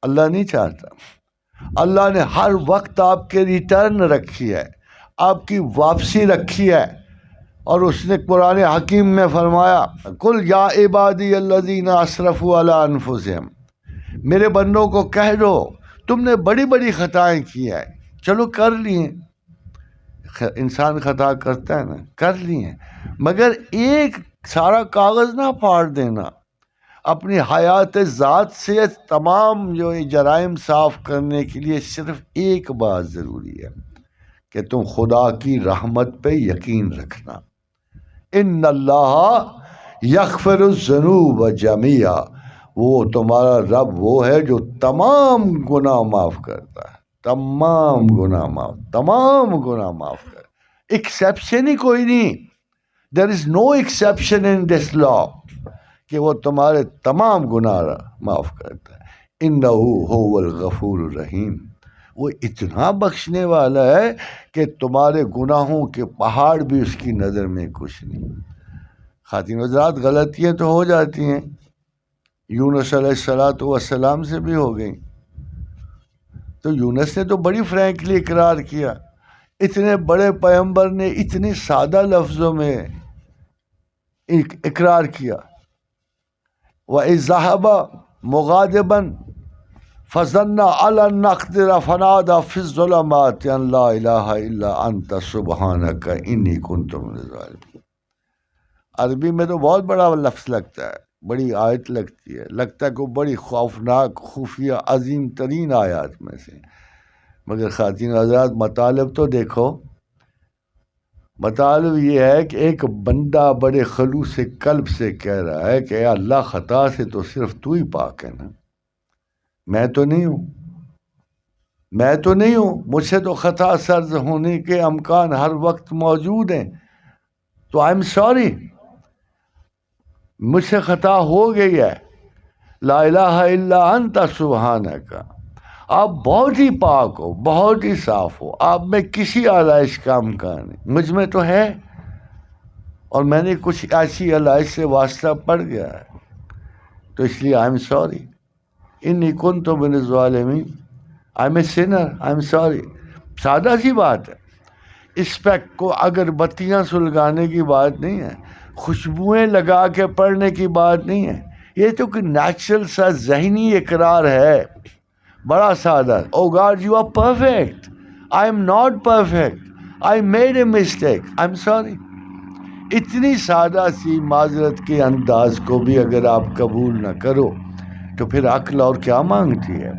اللہ نہیں چاہتا. اللہ نے ہر وقت آپ کے ریٹرن رکھی ہے، آپ کی واپسی رکھی ہے. اور اس نے قرآن حکیم میں فرمایا قل یا عبادی الذین اسرفوا علی انفسہم، میرے بندوں کو کہہ دو تم نے بڑی بڑی خطائیں کی ہیں، چلو کر لی ہیں. انسان خطا کرتا ہے نا، کر لی ہیں، مگر ایک سارا کاغذ نہ پھاڑ دینا. اپنی حیات ذات سے تمام جو جرائم صاف کرنے کے لیے صرف ایک بات ضروری ہے کہ تم خدا کی رحمت پہ یقین رکھنا. ان اللہ یغفر الذنوب جمیعا، وہ تمہارا رب وہ ہے جو تمام گناہ معاف کرتا ہے، تمام گناہ معاف کرتا. ایکسیپشن ہی کوئی نہیں. دیر از نو ایکسیپشن ان دس لا کہ وہ تمہارے تمام گناہ معاف کرتا ہے. انہ هو الغفور الرحیم، وہ اتنا بخشنے والا ہے کہ تمہارے گناہوں کے پہاڑ بھی اس کی نظر میں کچھ نہیں. خواتین حضرات، غلطیاں تو ہو جاتی ہیں، یونس علیہ السلام سے بھی ہو گئیں. تو یونس نے تو بڑی فرینکلی اقرار کیا. اتنے بڑے پیغمبر نے اتنے سادہ لفظوں میں اقرار کیا. وَإِذْ ذَهَبَ مُغَاضِبًا فَظَنَّ أَن لَّن نَّقْدِرَ فَنَادَىٰ فِي الظُّلُمَاتِ أَن لَّا إِلَٰهَ إِلَّا أَنتَ سُبْحَانَكَ إِنِّي كُنتُ مِنَ الظَّالِمِينَ. عربی میں تو بہت بڑا لفظ لگتا ہے، بڑی آیت لگتی ہے، لگتا ہے کہ بڑی خوفناک، خفیہ، عظیم ترین آیات میں سے. مگر خواتین حضرات، مطالب تو دیکھو. مطالب یہ ہے کہ ایک بندہ بڑے خلوص قلب سے کہہ رہا ہے کہ اے اللہ، خطا سے تو صرف تو ہی پاک ہے نا، میں تو نہیں ہوں، مجھ سے تو خطا سرز ہونے کے امکان ہر وقت موجود ہیں. تو آئی ایم سوری، مجھ سے خطا ہو گئی ہے. لا الہ الا انت سبحانک، آپ بہت ہی پاک ہو، بہت ہی صاف ہو، آپ میں کسی آلائش کا امکان نہیں. مجھ میں تو ہے، اور میں نے کچھ ایسی آلائش سے واسطہ پڑ گیا ہے، تو اس لیے آئی ایم سوری. انی کنت من الظالمین، I am a sinner, I am sorry. سادہ سی بات ہے. اس پہ کو اگر بتیاں سلگانے کی بات نہیں ہے، خوشبوئیں لگا کے پڑھنے کی بات نہیں ہے. یہ تو کہ نیچرل سا ذہنی اقرار ہے، بڑا سادہ. Oh God you are perfect, I am not perfect, I made a mistake, I am sorry. اتنی سادہ سی معذرت کے انداز کو بھی اگر آپ قبول نہ کرو تو پھر عقل اور کیا مانگتی ہے.